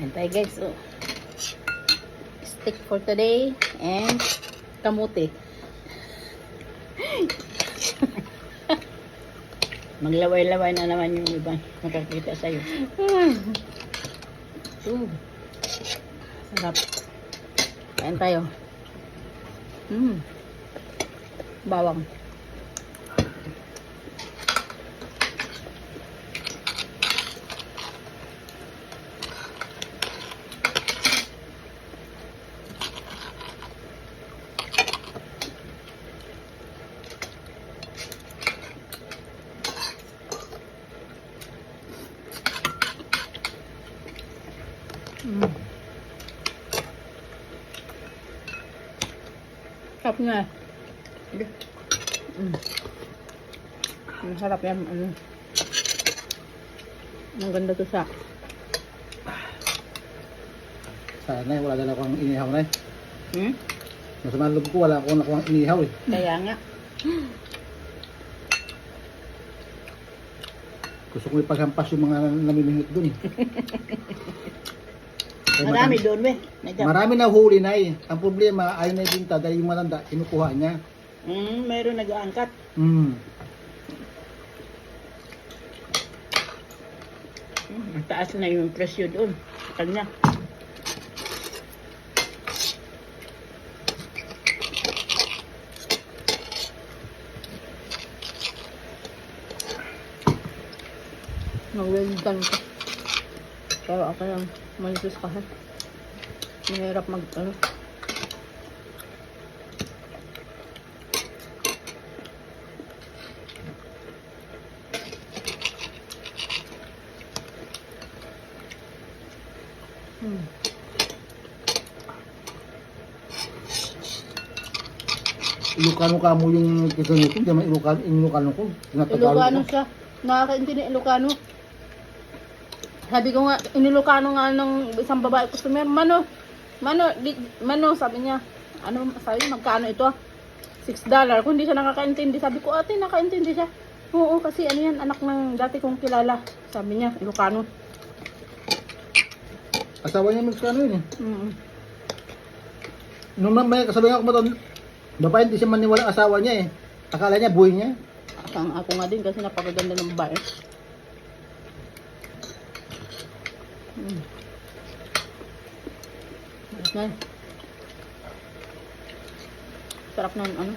Ayan tayo guys. Oh. Steak for today and kamote. Maglaway-laway na naman yung iba makakita sa'yo. Sarap. Ayan tayo. Bawang. Sarap nga. Ang sarap yan. Ang ganda to sa. Sana wala na akong inihaw na eh. Masama loob ko, wala akong nakuha inihaw eh. Kaya nga. Gusto ko ipaghampas yung mga namimingit dun eh. Marami doon we. Marami na huli na eh. Ang problema, ayaw na ibinta dahil yung matanda, kinukuha niya. Mayroon nag-aangkat. Ang taas na yung presyo doon. Kanya. Nag-weldan ka. Pero ako lang malisus ka ha. Mahirap mag-ano. Ilocano ka mo yung kisunod ko, di man Ilocano ko. Ilocano siya. Nakakaintindi Ilocano. Sabi ko nga, inilocano nga ng isang babae customer, Mano, sabi niya, sabi magkano ito? $6. Kung hindi siya nakakaintindi, sabi ko, ate, nakaintindi siya. Oo, kasi ano yan, anak ng dati kong kilala. Sabi niya, Ilocano. Asawa niya Ilocano yun eh. Nung may kasabi nga ako babae, hindi siya maniwala asawa niya eh. Akala niya, buhay niya. Ako nga din kasi napakaganda ng babae. Sarap ng ano.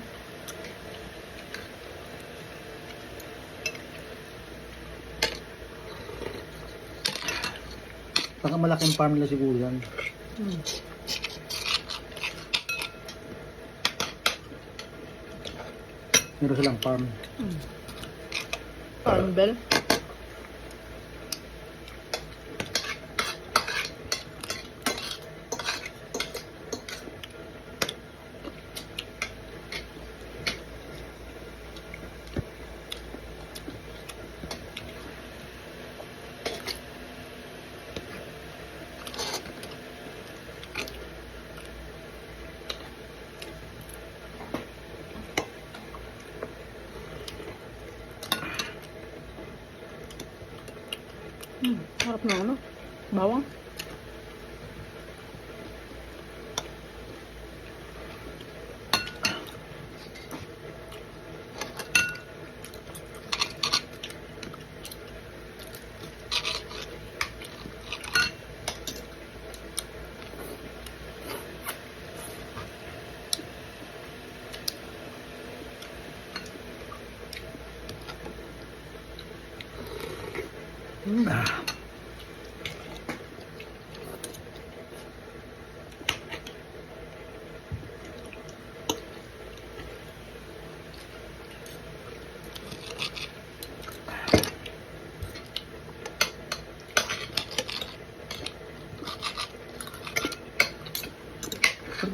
Baka malaking farm nila siguro yan. Meron silang farm. Farm bell. Harap na ano? Bawang.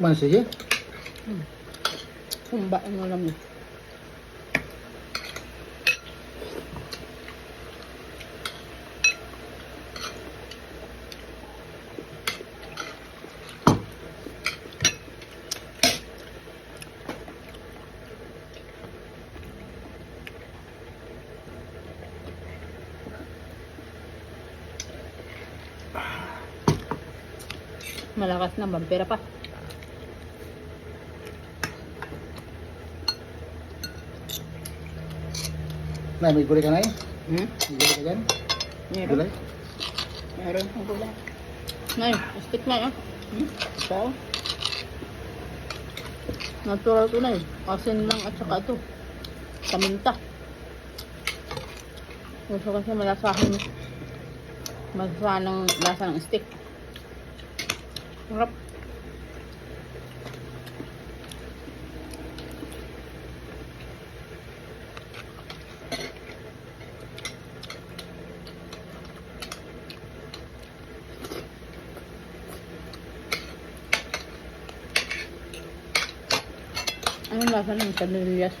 Mana saja? Sumba ang alam niya. Malakas na, vampira pa. Nay, may gulay ka na eh? Hmm? May gulay ka dyan? Meron. Gulay? Meron ang gulay. Nay, stick na yan. Hmm? Ikaw? Natural to na eh. Asin lang at saka ito. Kaminta. Gusto kasi malasahan. Malasahan ng lasa ng stick. Sarap. Anong lasa ng kadilias?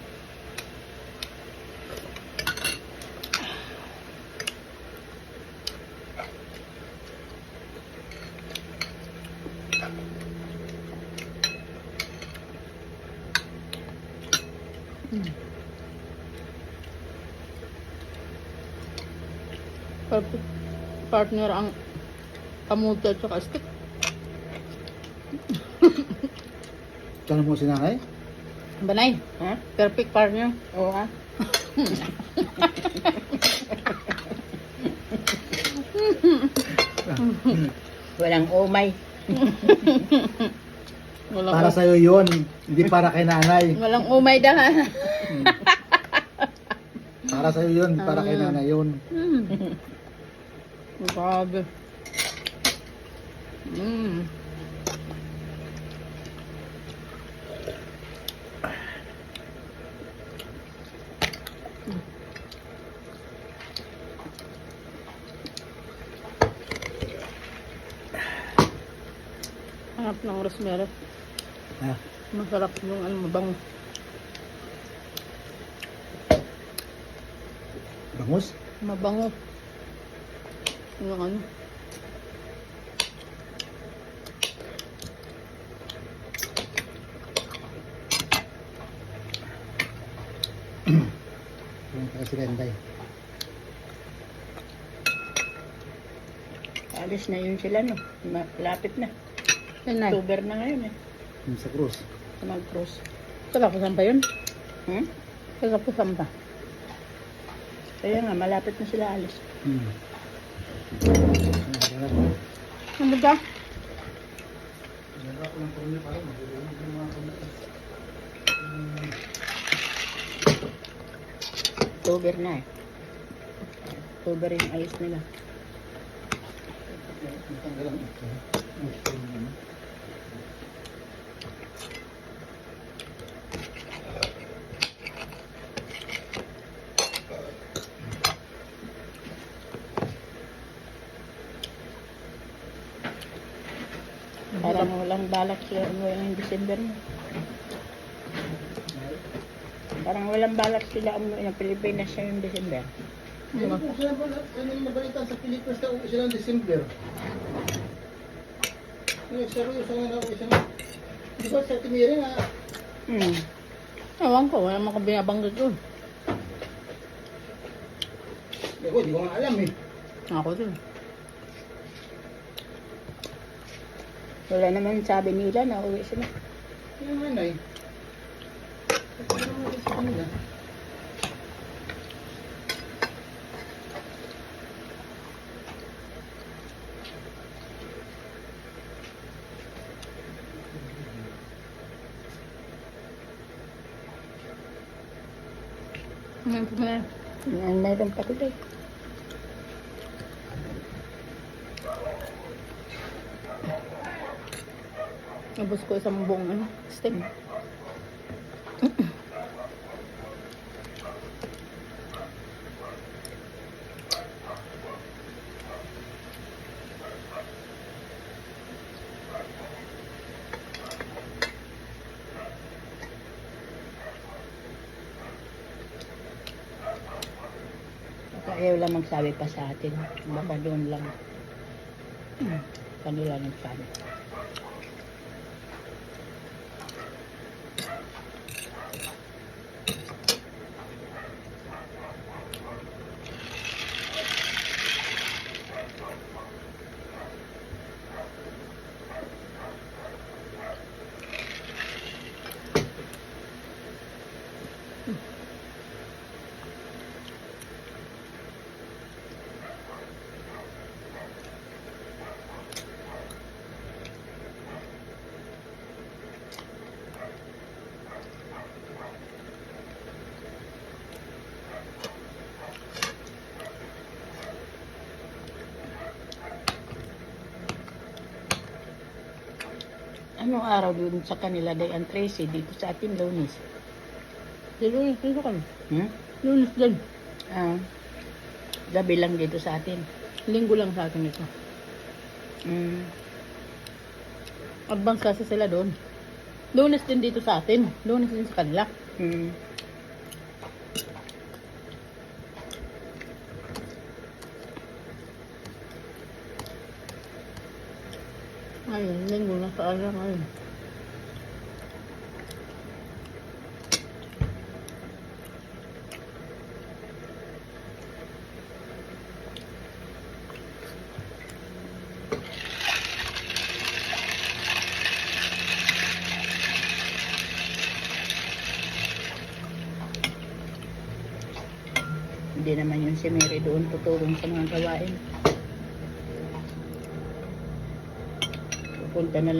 Perfect partner ang kamuti at saka stick. Tanong mo si nanay? Banay, Ha? perfect partner. Oo ha? Walang umay. Walang, Para sa'yo yun, hindi para kay nanay. walang umay dah. Para sa'yo yun, para kay nanay yun. Grabe. Hanap ng rosemary. Ah, Masarap yung ano, mabango. bangus? Mabango. Yung ano. Yung kasi ganda eh. Alis na yun sila no. Malapit na. Yan na. October na ngayon eh. Yung sa krus. Sa mag-cross. Katapusan pa yun? Hmm? Katapusan pa. Kaya nga, malapit na sila alis. Ano ba? October na eh. October yung alis nila. Parang walang balak sila umuwi ng December na. Parang walang balak sila umuwi ng Pilipinas ngayong December. Sila ba nabalitan sa Pilipinas na uwi sila ng December? Seryoso nga na uwi sila. Di ba sa Timiri na Ewan ko, wala mga binabanggit yun. di ko nga alam eh. Ako din. Wala naman sabi nila na uwi sila. Yung nanay. Ano naman sa kanila? Ngayon po na. Mayroon pa tuloy. Nabos ko isang buong ano, steak. Ayaw lang magsabi pa sa atin. Baka doon lang. Kanila nagsabi. Anong araw doon sa kanila, day ang Tracy, dito sa atin, Lunes? Di lunes dito kan. Hmm? Lunes din. Ah, gabi lang dito sa atin. Linggo lang sa akin ito. Hmm. Advance kasi sila doon. Lunes din dito sa atin. Lunes din sa kanila. Hmm. Ayun, linggo na sa alam. Ayun. Hindi naman yun si Mary doon tutulong sa mga gawain. Pupunta na lang